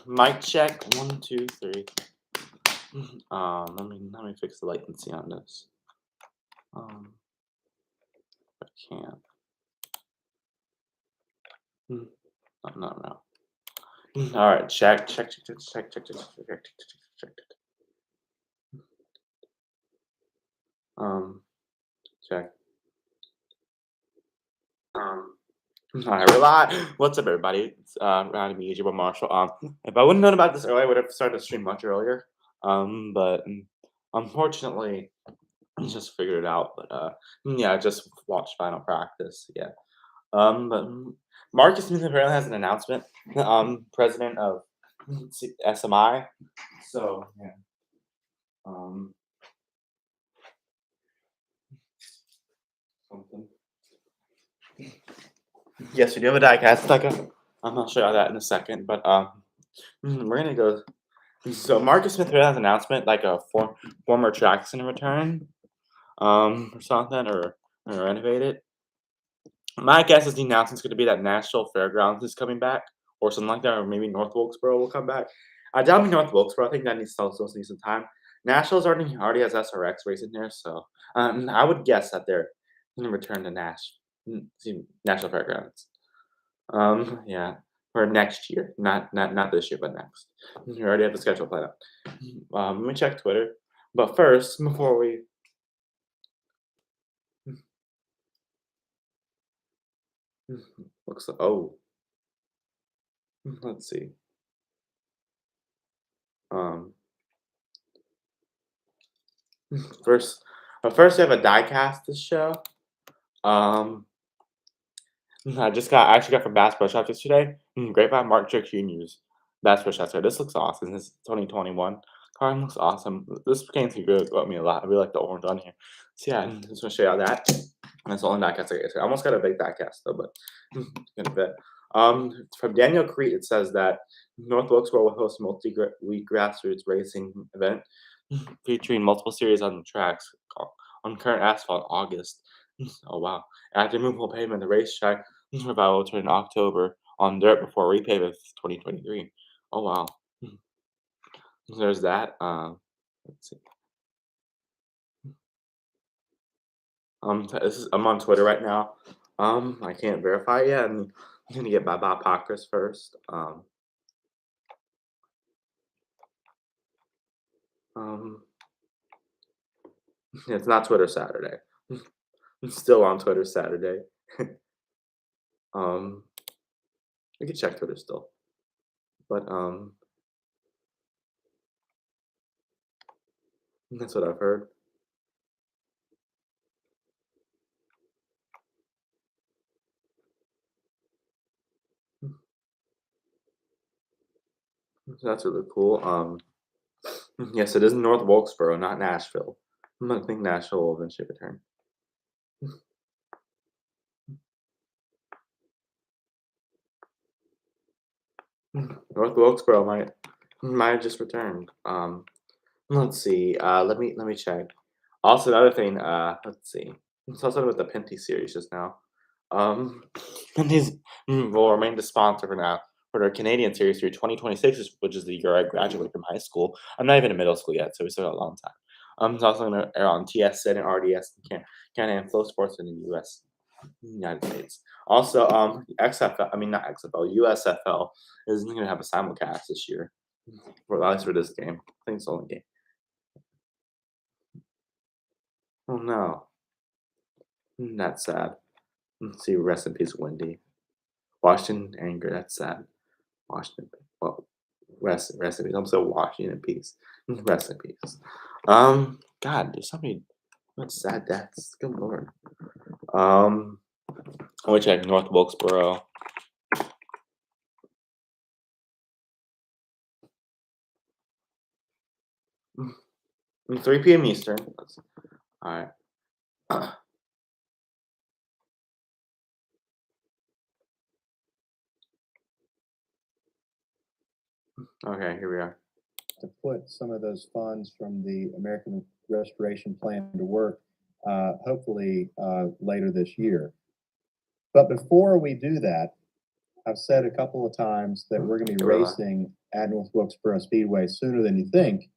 Mic check. 1, 2, 3. Let me fix the latency on this. I can't. Mm, no. All right. Check. Um, check. All right, what's up, everybody? It's Ronnie me, Jibba Marshall. If I wouldn't known about this earlier, I would have started the stream much earlier. But unfortunately, I just figured it out. But yeah, I just watched final practice. Yeah. But Marcus Smith apparently has an announcement. President of SMI. So yeah. Um, something. Yes, we do have a diecast. I'll show you that in a second. But we're gonna go. So Marcus Smith has an announcement, like a former tracks in return, or something, or renovate it. My guess is the announcement's going to be that Nashville Fairgrounds is coming back, or something like that, or maybe North Wilkesboro will come back. I doubt North Wilkesboro. I think that needs still needs some time. Nashville's already has SRX racing there, so I would guess that they're going to return to Nashville Fairgrounds. Yeah, for next year, not this year, but next. You already have the schedule planned out. Let me check Twitter. But first, before we looks let's see. Um, first, first we have a diecast this show. Um, I actually got from Bass Pro Shops yesterday. Grapevine Mark Trick Jr.'s Bass Pro Shops. This looks awesome. This 2021 card looks awesome. This game's really got me a lot. I really like the orange on here. So yeah, I'm just gonna show you that. That's the only diecast I get. I almost got a big diecast though, but gonna bet. From Daniel Crete, it says that North Wilkesboro will host a multi-week grassroots racing event featuring multiple series on the tracks on current asphalt in August. Oh wow! After movable pavement, the racetrack revival will turn in October on dirt before repave of 2023. Oh wow! There's that. Let's see. I'm on Twitter right now. I can't verify it yet. I'm gonna get by Bob Pockris first. Um, it's not Twitter Saturday. I'm still on Twitter Saturday. um, I can check Twitter still, but that's what I've heard. So that's really cool. Yes, it is North Wilkesboro, not Nashville. I think Nashville will eventually return. North Wilkesboro might just returned. Let's see. Let me check. Also, another thing. Let's see. I saw something with the Penty series just now. Um, Penty's will remain the sponsor for now for their Canadian series through 2026, which is the year I graduate from high school. I'm not even in middle school yet, so we still got a long time. It's also going to air on TSN and RDS in Canada and Flow Sports in the US, United States. Also, XFL, I mean not XFL, USFL is going to have a simulcast this year, for at least for this game. I think it's the only game. Oh no, that's sad. Let's see, rest in peace, Wendy. Washington anger. That's sad. Washington. Well, rest in peace. I'm so Washington in peace. Rest in peace. God, there's so many sad deaths. Good lord. I want to check North Wilkesboro. 3 p.m. Eastern. All right. Okay, here we are. To put some of those funds from the American Restoration Plan to work, hopefully later this year. But before we do that, I've said a couple of times that we're going to be Really? racing at North Wilkesboro Speedway sooner than you think.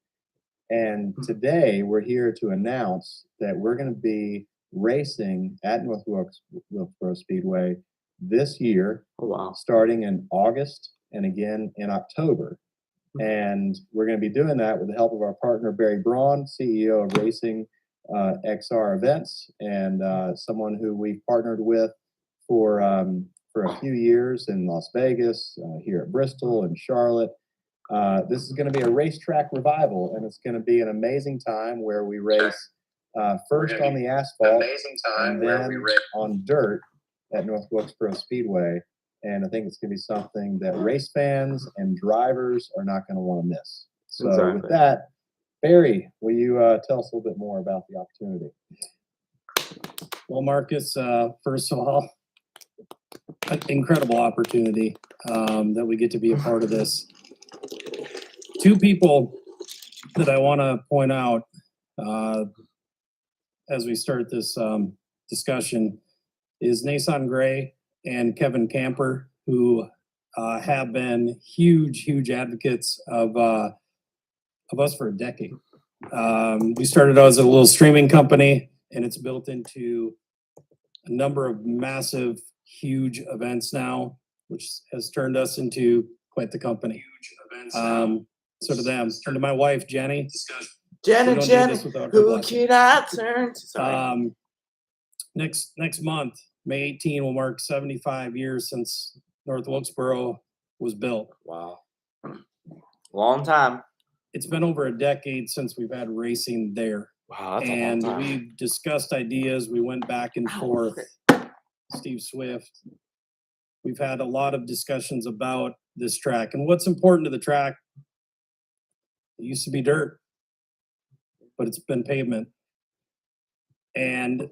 And today we're here to announce that we're going to be racing at North Wilkesboro Speedway this year, Oh, wow. starting in August and again in October. And we're going to be doing that with the help of our partner, Barry Braun, CEO of Racing XR Events, and someone who we've partnered with for a few years in Las Vegas, here at Bristol and Charlotte. This is going to be a racetrack revival, and it's going to be an amazing time where we race first on the asphalt and then on dirt at North Wilkesboro Speedway. And I think it's going to be something that race fans and drivers are not going to want to miss. So Exactly. with that, Barry, will you tell us a little bit more about the opportunity? Well, Marcus, first of all, an incredible opportunity that we get to be a part of this. Two people that I want to point out as we start this discussion is Nason Gray and Kevin Camper, who have been huge advocates of us for a decade. We started out as a little streaming company, and it's built into a number of massive, huge events now, which has turned us into quite the company. So to them, and to my wife, Jenny. Jenny, Jenny, who can I turn to? Sorry. Next month, May 18 will mark 75 years since North Wilkesboro was built. Wow. Long time. It's been over a decade since we've had racing there. Wow, that's a long And time. we've discussed ideas. We went back and forth. Steve Swift. We've had a lot of discussions about this track. And what's important to the track, it used to be dirt, but it's been pavement. And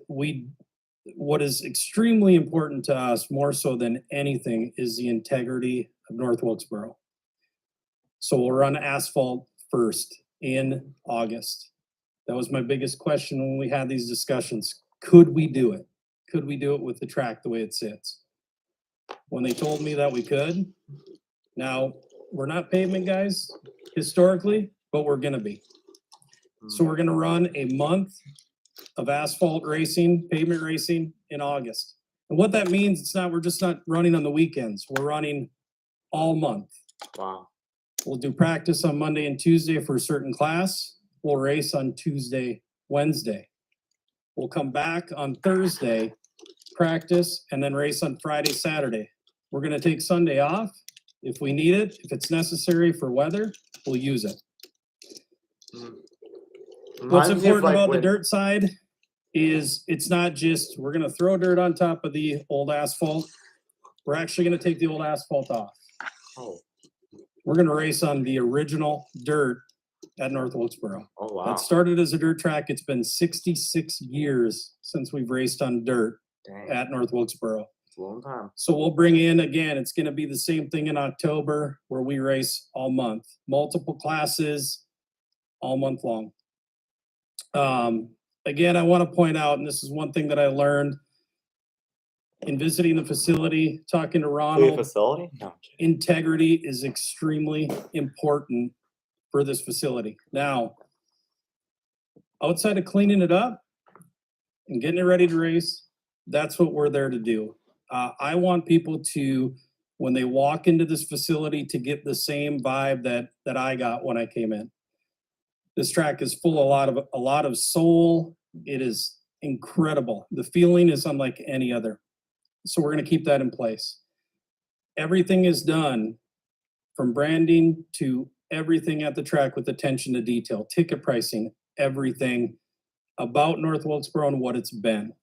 what is extremely important to us, more so than anything, is the integrity of North Wilkesboro. So we'll run asphalt first in August. That was my biggest question when we had these discussions. Could we do it? Could we do it with the track the way it sits? When they told me that we could, now we're not pavement guys historically, but we're gonna be. So we're gonna run a month of asphalt racing, pavement racing in August. And what that means, we're just not running on the weekends. We're running all month. Wow. We'll do practice on Monday and Tuesday for a certain class. We'll race on Tuesday, Wednesday. We'll come back on Thursday, practice, and then race on Friday, Saturday. We're gonna take Sunday off if we need it. If it's necessary for weather, we'll use it. What's important about the dirt side is it's not just, we're gonna throw dirt on top of the old asphalt. We're actually gonna take the old asphalt off. Oh. We're gonna race on the original dirt at North Wilkesboro. Oh, wow. That started as a dirt track. It's been 66 years since we've raced on dirt. Dang. At North Wilkesboro. It's a long time. So we'll bring in, again, it's gonna be the same thing in October where we race all month. Multiple classes, all month long. Again, I wanna point out, and this is one thing that I learned in visiting the facility, talking to For your Ronald, facility? No, I'm kidding. integrity is extremely important for this facility. Now, outside of cleaning it up and getting it ready to race, that's what we're there to do. I want people to, when they walk into this facility, to get the same vibe that I got when I came in. This track is full of a lot of soul. It is incredible. The feeling is unlike any other. So we're going to keep that in place. Everything is done from branding to everything at the track with attention to detail, ticket pricing, everything about North Wilkesboro and what it's been.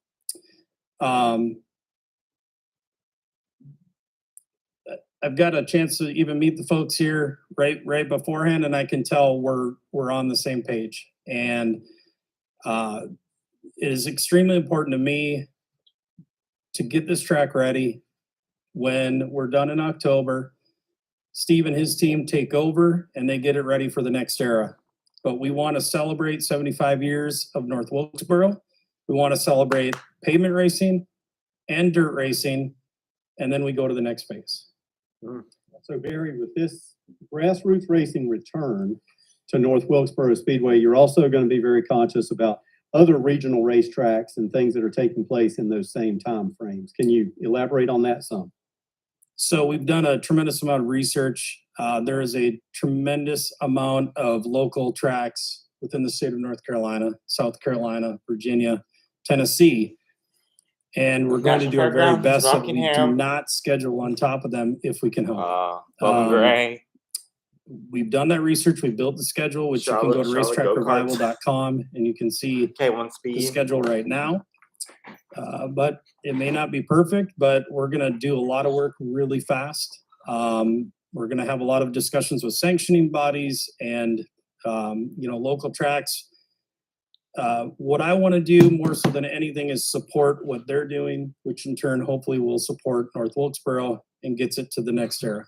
I've got a chance to even meet the folks here right beforehand, and I can tell we're on the same page. And it is extremely important to me to get this track ready when we're done in October. Steve and his team take over and they get it ready for the next era. But we want to celebrate 75 years of North Wilkesboro. We want to celebrate pavement racing and dirt racing, and then we go to the next phase. So Barry, with this grassroots racing return to North Wilkesboro Speedway, you're also going to be very conscious about other regional racetracks and things that are taking place in those same time frames. Can you elaborate on that some? So we've done a tremendous amount of research. There is a tremendous amount of local tracks within the state of North Carolina, South Carolina, Virginia, Tennessee. And we're going to do our very Fairgrounds, best that we do Rockingham. not schedule on top of them if we can help. Bowman Gray. We've done that research. We built the schedule, which you can go to Charlotte go-karts. racetrackrevival.com and you can see K1 the Speed. schedule right now. But it may not be perfect, but we're going to do a lot of work really fast. We're going to have a lot of discussions with sanctioning bodies and, local tracks. What I want to do more so than anything is support what they're doing, which in turn hopefully will support North Wilkesboro and gets it to the next era.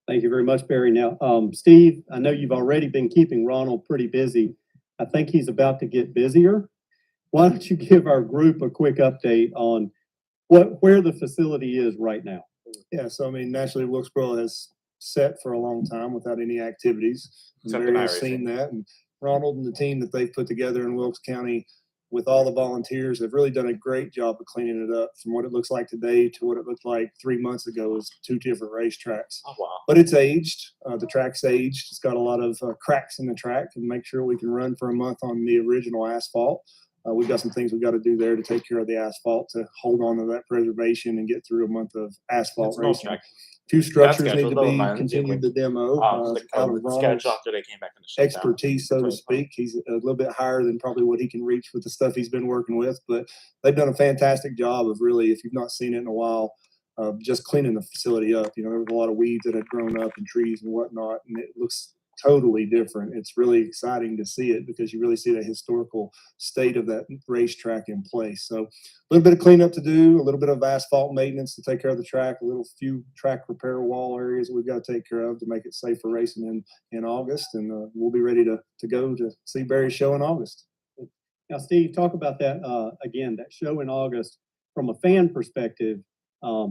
Thank you very much, Barry. Now, Steve, I know you've already been keeping Ronald pretty busy. I think he's about to get busier. Why don't you give our group a quick update on where the facility is right now? Yeah, so I mean, naturally, Wilkesboro has set for a long time without any activities. And Except Barry in has seen that, and Ronald and the team that they've put together in Wilkes County with all the volunteers have really done a great job of cleaning it up from what it looks like today to what it looked like 3 months ago is 2 different racetracks. Oh, wow. But it's aged. The track's aged. It's got a lot of cracks in the track and make sure we can run for a month on the original asphalt. We've got some things we've got to do there to take care of the asphalt to hold on to that preservation and get through a month of asphalt It's an old racing. track. 2 structures That's need to scheduled, be though, continued to demo. The Out of schedule Ronald's after they came back in the shutdown. expertise, so to speak. He's a little bit higher than probably what he can reach with the stuff he's been working with, but they've done a fantastic job of really, if you've not seen it in a while, just cleaning the facility up. There was a lot of weeds that had grown up and trees and whatnot, and it looks totally different. It's really exciting to see it because you really see the historical state of that racetrack in place. So a little bit of cleanup to do, a little bit of asphalt maintenance to take care of the track, a little few track repair wall areas that we've got to take care of to make it safe for racing in August. And we'll be ready to go to see Barry's show in August. Now, Steve, talk about that again, that show in August from a fan perspective.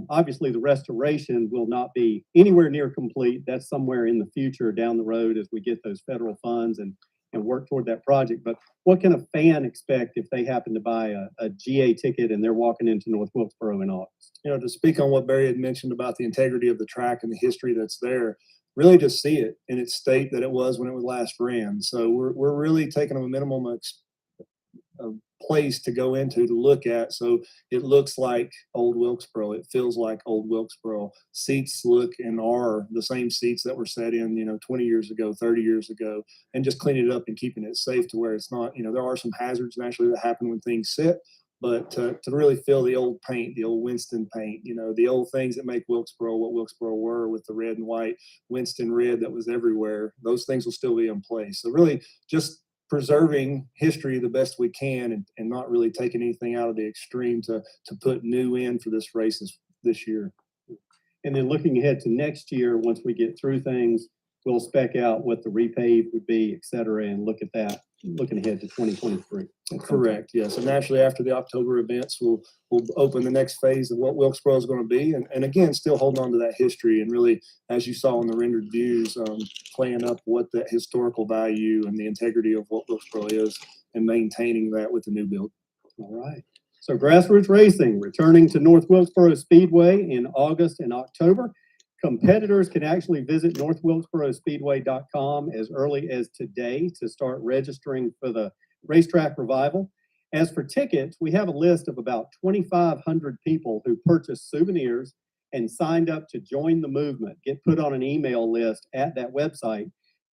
Obviously, the restoration will not be anywhere near complete. That's somewhere in the future down the road as we get those federal funds and work toward that project. But what can a fan expect if they happen to buy a GA ticket and they're walking into North Wilkesboro in August? To speak on what Barry had mentioned about the integrity of the track and the history that's there, really just see it in its state that it was when it was last ran. So we're really taking a minimum of place to go into to look at, so it looks like old Wilkesboro, it feels like old Wilkesboro. Seats look and are the same seats that were set in 20 years ago, 30 years ago, and just cleaning it up and keeping it safe to where it's not, there are some hazards naturally that happen when things sit, but to really feel the old paint, the old Winston paint, the old things that make Wilkesboro what Wilkesboro were with the red and white Winston red that was everywhere, those things will still be in place. So really just preserving history the best we can and not really taking anything out of the extreme to put new in for this race this year. And then looking ahead to next year, once we get through things, we'll spec out what the repave would be, et cetera, and look at that, looking ahead to 2023. Correct, yes. And naturally, after the October events, we'll open the next phase of what Wilkesboro is going to be. And again, still holding on to that history and really, as you saw in the rendered views, playing up what that historical value and the integrity of what Wilkesboro is and maintaining that with the new build. All right. So grassroots racing returning to North Wilkesboro Speedway in August and October. Competitors can actually visit northwilkesborospeedway.com as early as today to start registering for the Racetrack Revival. As for tickets, we have a list of about 2,500 people who purchased souvenirs and signed up to join the movement, get put on an email list at that website.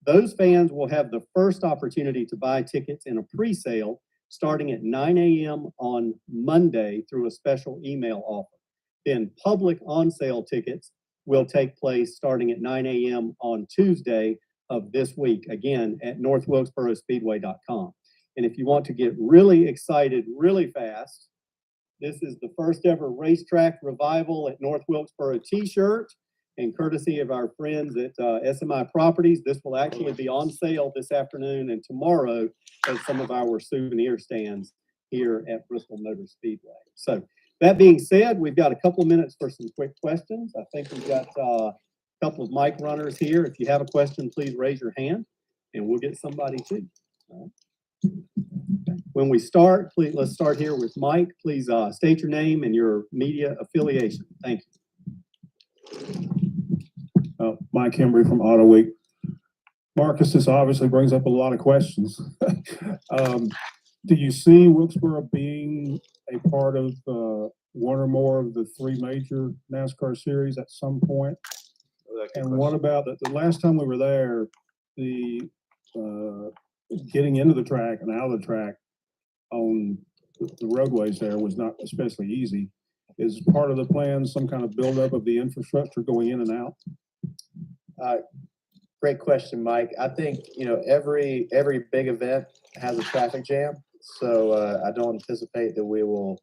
Those fans will have the first opportunity to buy tickets in a pre-sale starting at 9 a.m. on Monday through a special email offer. Then public on-sale tickets will take place starting at 9 a.m. on Tuesday of this week, again, at northwilkesborospeedway.com. And if you want to get really excited really fast, this is the first ever Racetrack Revival at North Wilkesboro t-shirt, and courtesy of our friends at SMI Properties. This will actually be on sale this afternoon and tomorrow at some of our souvenir stands here at Bristol Motor Speedway. So That being said, we've got a couple of minutes for some quick questions. I think we've got a couple of mic runners here. If you have a question, please raise your hand and we'll get somebody to you. All right. When we start, please, let's start here with Mike. Please state your name and your media affiliation. Thank you. Mike Hembry from Auto Week. Marcus, this obviously brings up a lot of questions. Do you see Wilkesboro being a part of one or more of the three major NASCAR series at some point? And what about the last time we were there, the getting into the track and out of the track on the roadways there was not especially easy. Is part of the plan some kind of buildup of the infrastructure going in and out? Great question, Mike. I think, every big event has a traffic jam. So I don't anticipate that we will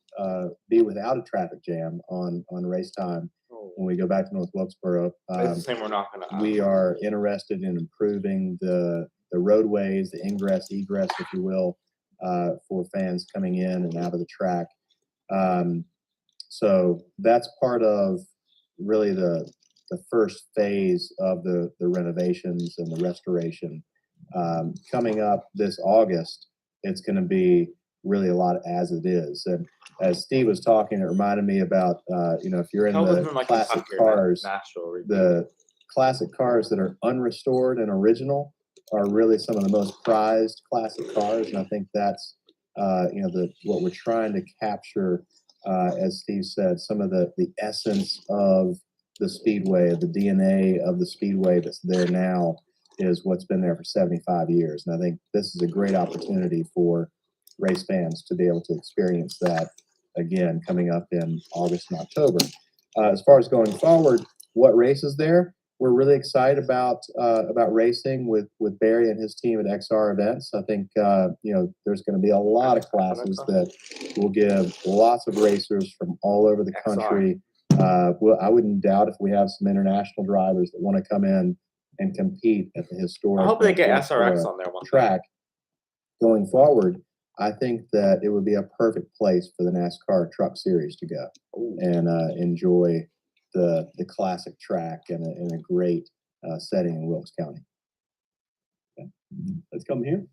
be without a traffic jam on race time when we go back to North Wilkesboro. It's the same, we're not gonna. We are interested in improving the roadways, the ingress, egress, if you will, for fans coming in and out of the track. So that's part of really the first phase of the renovations and the restoration. Coming up this August, it's going to be really a lot as it is. And as Steve was talking, it reminded me about, if you're in the classic cars, the classic cars that are unrestored and original are really some of the most prized classic cars. And I think that's, what we're trying to capture, as Steve said, some of the essence of the Speedway, the DNA of the Speedway that's there now is what's been there for 75 years. And I think this is a great opportunity for race fans to be able to experience that again coming up in August and October. As far as going forward, what races there? We're really excited about racing with Barry and his team at XR Events. I think there's going to be a lot of classes that will give lots of racers from all over the country. Well, I wouldn't doubt if we have some international drivers that want to come in and compete at the historic. I hope they get SRX on there one track. Going forward, I think that it would be a perfect place for the NASCAR Truck Series to go and enjoy the classic track in a great setting in Wilkes County. Okay. Let's come here.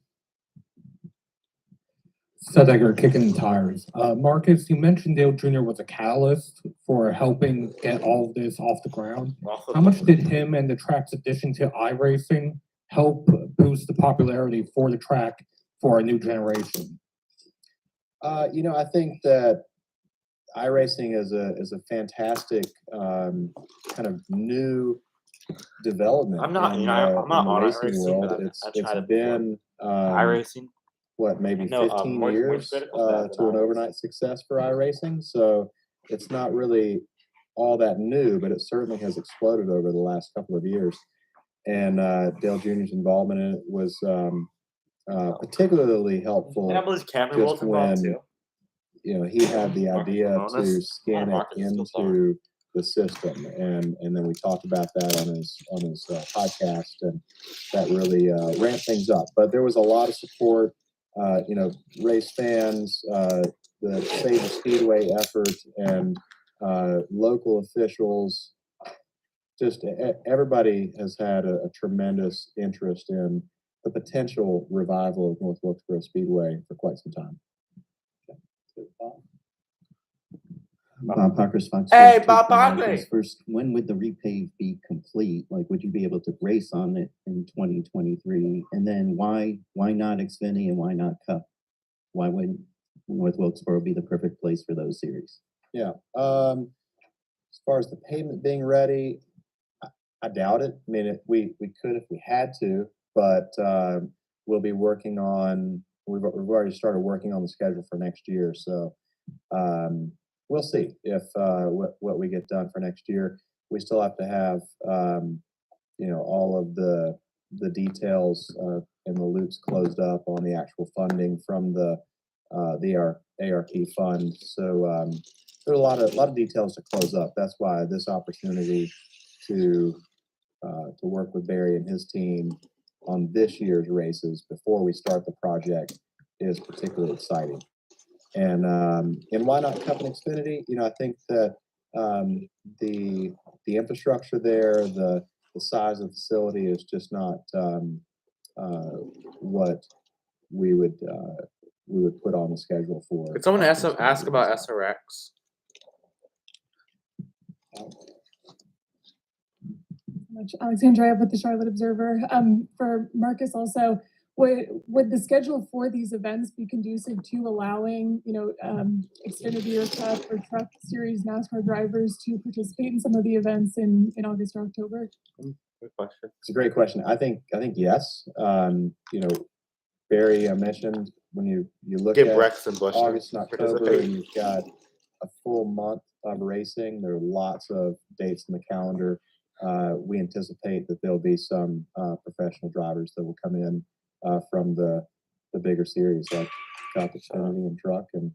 Sedegger kicking tires. Marcus, you mentioned Dale Jr. was a catalyst for helping get all of this off the ground. How much did him and the track's addition to iRacing help boost the popularity for the track for a new generation? I think that iRacing is a fantastic kind of new development. I'm not, in, I'm not in the on racing iRacing, world. but It's tried it been iRacing. what, maybe No, 15 more years critical than to an overnight success for iRacing. So it's not really all that new, but it certainly has exploded over the last couple of years. And Dale Jr.'s involvement in it was particularly helpful. And I believe Cameron just was involved when, too. He had the idea to Ramones. scan it Marcus is still into the system, and then we talked about that on his podcast, and that really ramped things up. But there was a lot of support, race fans, the Save the Speedway effort, and local officials. Just everybody has had a tremendous interest in the potential revival of North Wilkesboro Speedway for quite some time. Bob Parker's Fox. Hey, Bob Barkley. First, when would the repave be complete? Like, would you be able to race on it in 2023? And then why not Xfinity and why not Cup? Why wouldn't North Wilkesboro be the perfect place for those series? Yeah. As far as the pavement being ready, I doubt it. I mean, we could if we had to, but we'll be working on. We've already started working on the schedule for next year, so we'll see if what we get done for next year. We still have to have all of the details and the loops closed up on the actual funding from the ARP fund. So there are a lot of details to close up. That's why this opportunity to work with Barry and his team on this year's races before we start the project is particularly exciting. And why not Cup and Xfinity? You know, I think that the infrastructure there, the size of the facility is just not what we would put on the schedule for. Could someone ask Cup and ask Xfinity about this time. SRX? Much. Alexandria with the Charlotte Observer. For Marcus also, would the schedule for these events be conducive to allowing, Xfinity or Cup or Truck Series NASCAR drivers to participate in some of the events in August or October? Good question. It's a great question. I think yes. Barry, I mentioned when you look Get at Rex and Bush. August and October, participate. and you've got a full month of racing. There are lots of dates in the calendar. We anticipate that there'll be some professional drivers that will come in from the bigger series like Cup, Xfinity, and Truck. And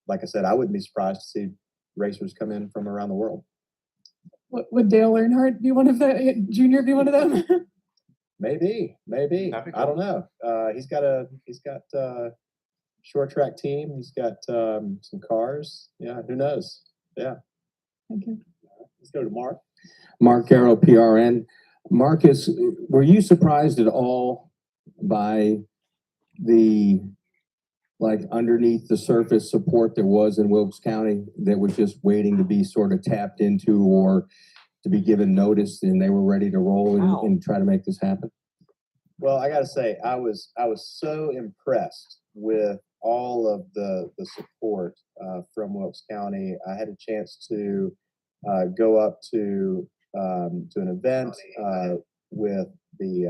like I said, I wouldn't be surprised to see racers come in from around the world. Would Dale Earnhardt be one of the Junior be one of them? Maybe. That'd be I don't know. He's got a short track team. He's got some cars. Yeah, who knows? Yeah. Thank you. Let's go to Mark. Mark Garrow, PRN. Marcus, were you surprised at all by the underneath the surface support there was in Wilkes County that was just waiting to be sort of tapped into or to be given notice, and they were ready to roll and try to make this happen? Well, I got to say, I was so impressed with all of the support from Wilkes County. I had a chance to go up to an event with the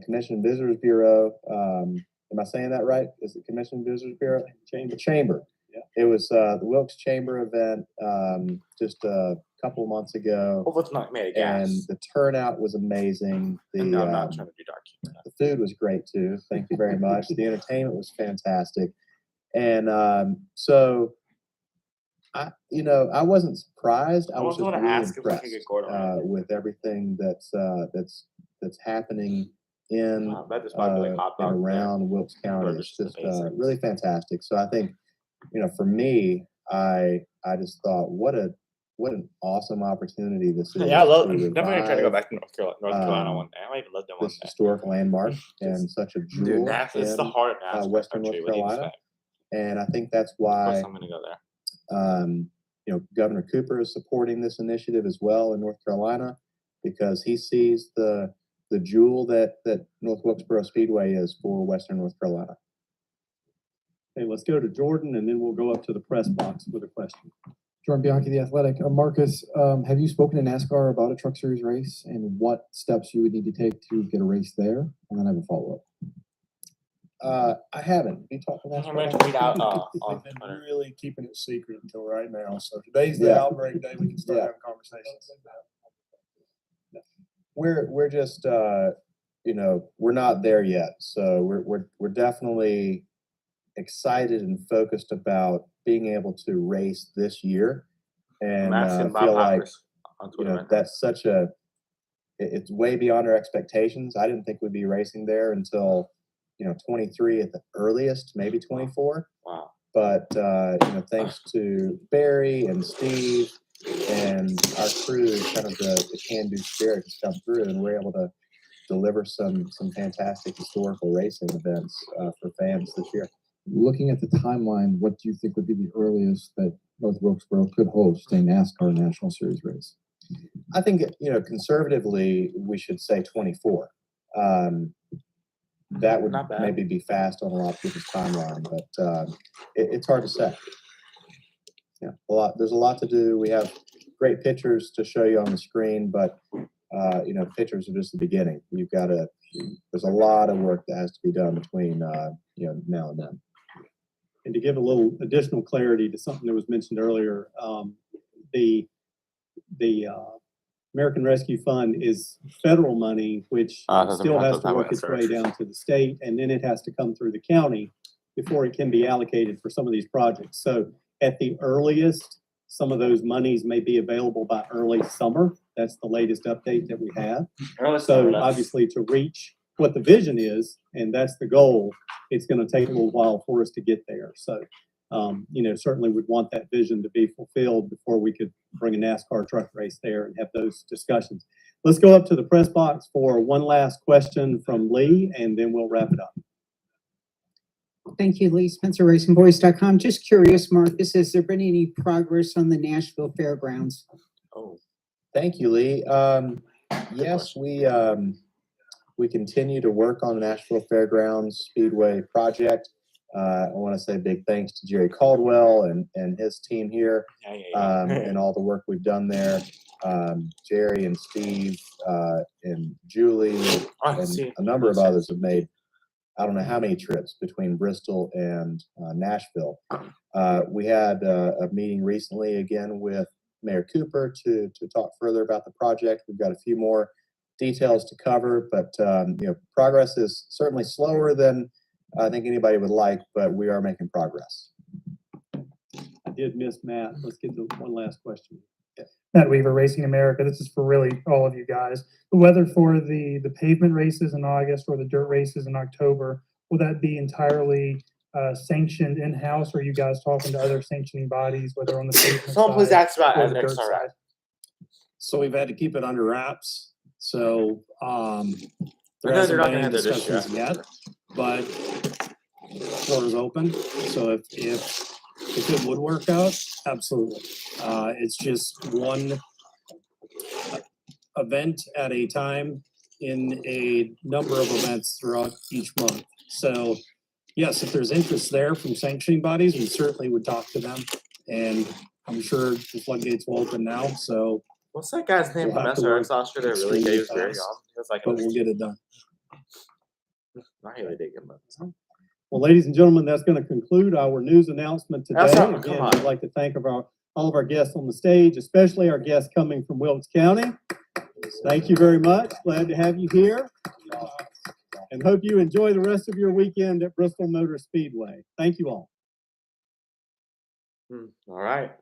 Commission and Visitors Bureau. Am I saying that right? Is it Commission and Visitors Bureau? Chamber. Yeah. It was the Wilkes Chamber event just a couple of months ago. Well, let's not make a And gas. the turnout was amazing. And no, I'm not trying to be dark humor. The food was great too. Thank you very much. The entertainment was fantastic. And so I wasn't surprised. I was just going to really ask if we could impressed get Gordon. with everything that's happening in That just might be like hot and dog around Wilkes County. Or It's just the just basics. really fantastic. So I think, for me, I just thought what an awesome opportunity this is. Yeah, I love. to I'm definitely gonna try to go revive back to North Carolina one day. I might even live there one this day. historic landmark and such a jewel Dude, this is the in heart of NASCAR Western country. North What do you Carolina. expect? And I think that's Of course, why I'm gonna go there. Governor Cooper is supporting this initiative as well in North Carolina because he sees the jewel that North Wilkesboro Speedway is for Western North Carolina. Okay, let's go to Jordan, and then we'll go up to the press box with a question. Jordan Bianchi, The Athletic. Marcus, have you spoken to NASCAR about a Truck Series race and what steps you would need to take to get a race there? And then I have a follow-up. I haven't. You talked to I'm NASCAR? going to tweet out We've on been Twitter. really keeping it secret until right now. So today's the Yeah. outbreak day. We can start Yeah. having conversations. We're just we're not there yet. So we're definitely excited and focused about being able to race this year, and I'm asking Bob feel like Hoppers on Twitter right now. that's such it's way beyond our expectations. I didn't think we'd be racing there until 23 at the earliest, maybe 24. Wow. But thanks to Barry and Steve and our crew, kind of the can-do spirit has come through, and we're able to deliver some fantastic historical racing events for fans this year. Looking at the timeline, what do you think would be the earliest that North Wilkesboro could host a NASCAR National Series race? I think conservatively we should say 24. That would Not bad. maybe be fast on a lot of people's timeline, but it's hard to say. Yeah, there's a lot to do. We have great pictures to show you on the screen, but pictures are just the beginning. There's a lot of work that has to be done between now and then. And to give a little additional clarity to something that was mentioned earlier, the American Rescue Fund is federal money, which still has to work its way down to the state, and then it has to come through the county before it can be allocated for some of these projects. So at the earliest, some of those monies may be available by early summer. That's the latest update that we have. So obviously to reach what the vision is, and that's the goal, it's going to take a little while for us to get there. So, certainly would want that vision to be fulfilled before we could bring a NASCAR truck race there and have those discussions. Let's go up to the press box for one last question from Lee, and then we'll wrap it up. Thank you, Lee Spencer, RacingVoice.com. Just curious, Marcus, has there been any progress on the Nashville Fairgrounds? Oh, thank you, Lee. Yes, we continue to work on the Nashville Fairgrounds Speedway project. I want to say big thanks to Jerry Caldwell and his team here, and all the work we've done there. Jerry and Steve and Julie and a number of others have made, I don't know how many trips between Bristol and Nashville. We had a meeting recently again with Mayor Cooper to talk further about the project. We've got a few more details to cover, but progress is certainly slower than I think anybody would like, but we are making progress. I did miss Matt. Let's get to one last question. Matt Weaver, Racing America. This is for really all of you guys. The weather for the pavement races in August or the dirt races in October, will that be entirely sanctioned in-house, or are you guys talking to other sanctioning bodies, whether on the pavement Someone please side ask about or the dirt NASCAR. side? So we've had to keep it under wraps. So there They're hasn't not been gonna any have their discussions issue. yet, but floor is open. So if it would work out, absolutely. It's just one event at a time in a number of events throughout each month. So yes, if there's interest there from sanctioning bodies, we certainly would talk to them. And I'm sure the floodgates will open now. So What's that guy's name We'll from have to SRX work last year that really extremely gave very fast, on? He was like, but we'll get it done. not really dig him, but Well, ladies and gentlemen, that's going to conclude our news announcement today. That's not- come Again, on. I'd like to thank all of our guests on the stage, especially our guests coming from Wilkes County. Thank you very much. Glad to have you here. And hope you enjoy the rest of your weekend at Bristol Motor Speedway. Thank you all. all right.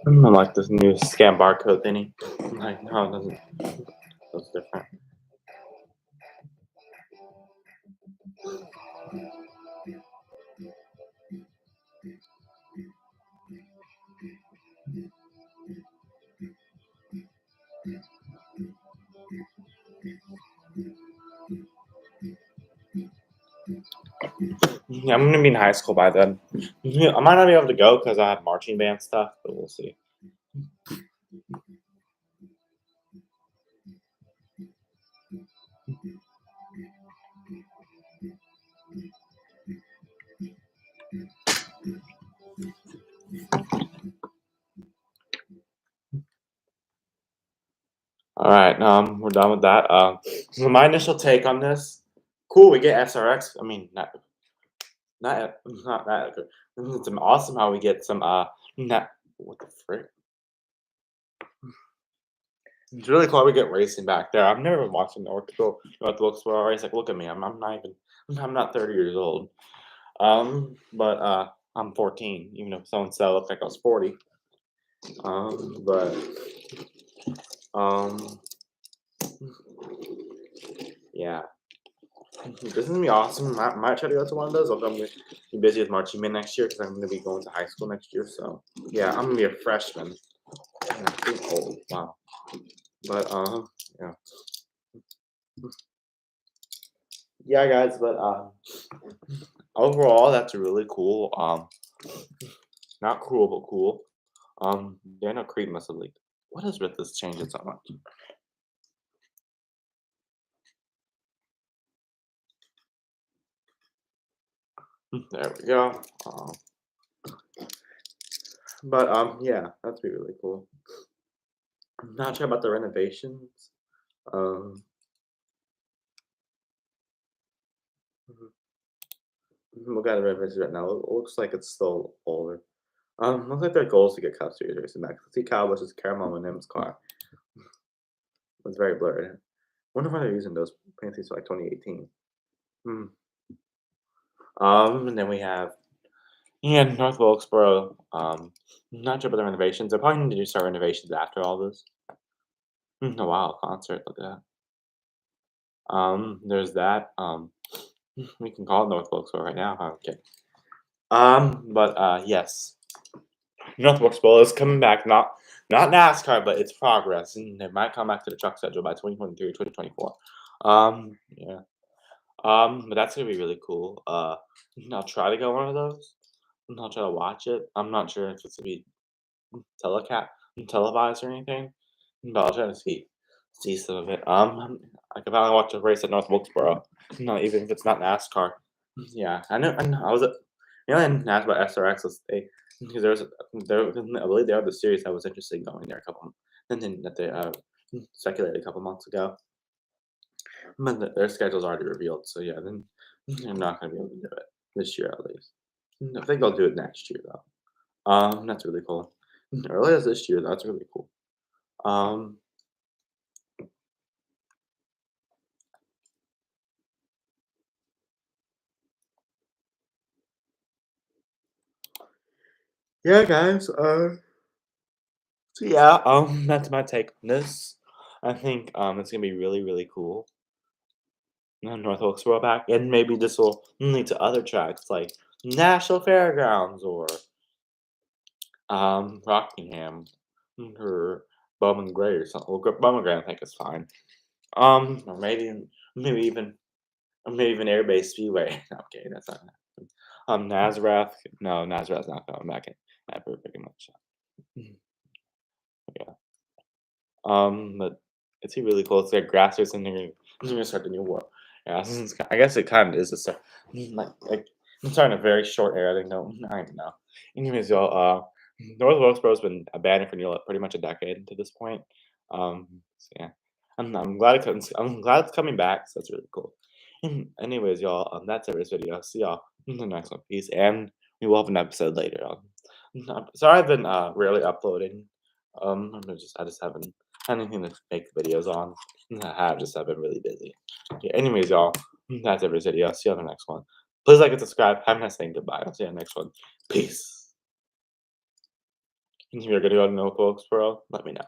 I like this new scan barcode thingy. Like, no, it doesn't. That's different. Yeah, I'm gonna be in high school by then. I might not be able to go because I have marching band stuff, but we'll see. All right, we're done with that. So my initial take on this, cool, we get SRX. I mean, not that good. It's awesome how we get some what the frick? It's really cool how we get racing back there. I've never watched an Wilkesboro race. Like, look at me. I'm not 30 years old. But I'm 14, even if someone said I looked like I was 40. Yeah. This is gonna be awesome. I might try to go to one of those. I'm gonna be busy with marching band next year because I'm gonna be going to high school next year. So yeah, I'm gonna be a freshman. I'm getting old. Wow. But yeah. Yeah, guys. But overall, that's really cool. Not cool, but cool. Daniel Creed must have leaked. What is with this changing so much? There we go. Yeah, that'd be really cool. I'm not sure about the renovations. Um, Look at the renovations right now. It looks like it's still older. Looks like their goal is to get Cup Series racing back. Let's see Kyle Busch's Caramel and M's car. It's very blurry. Wonder why they're using those paintings for like 2018. And then we have North Wilkesboro. Not sure about the renovations. They're probably need to do some renovations after all this. Oh wow, concert. Look at that. There's that. We can call it North Wilkesboro right now. Okay. Yes, North Wilkesboro is coming back. Not NASCAR, but it's progress, and it might come back to the truck schedule by 2023, 2024. Yeah. But that's gonna be really cool. I'll try to go one of those. And I'll try to watch it. I'm not sure if it's gonna be televised or anything, but I'll try to see some of it. I can finally watch a race at North Wilkesboro. No, even if it's not NASCAR. Yeah, I know. I was, I didn't ask about SRX because I believe they have the series I was interested in going there a couple, and then that they speculated a couple months ago. But their schedule's already revealed, so yeah, then they're not gonna be able to do it this year at least. I think they'll do it next year though. That's really cool. Early as this year, that's really cool. Um, yeah, guys. So yeah, that's my take on this. I think it's gonna be really, really cool. North Wilkesboro back, and maybe this will lead to other tracks like National Fairgrounds or Rockingham or Bowman Gray or something. Well, Bowman Gray I think is fine. Or maybe even Airbase Speedway. Okay, that's not happening. Nazareth. No, Nazareth's not coming back in ever pretty much. Yeah. But it's really cool. It's like grassroots, and they're gonna start the new war. Yeah, I guess it kind of is a start. Like I'm starting a very short era. I don't know. Anyways, y'all. North Wilkesboro's been abandoned for pretty much a decade to this point. So yeah, I'm glad I'm glad it's coming back. So that's really cool. Anyways, y'all. That's it for this video. See y'all in the next one. Peace, and we will have an episode later. Sorry I've been rarely uploading. I just haven't had anything to make videos on. I've been really busy. Okay, anyways, y'all, that's it for this video. See you on the next one. Please like and subscribe. Have a nice day and goodbye. I'll see you on the next one. Peace. If you're gonna go to North Wilkesboro, let me know.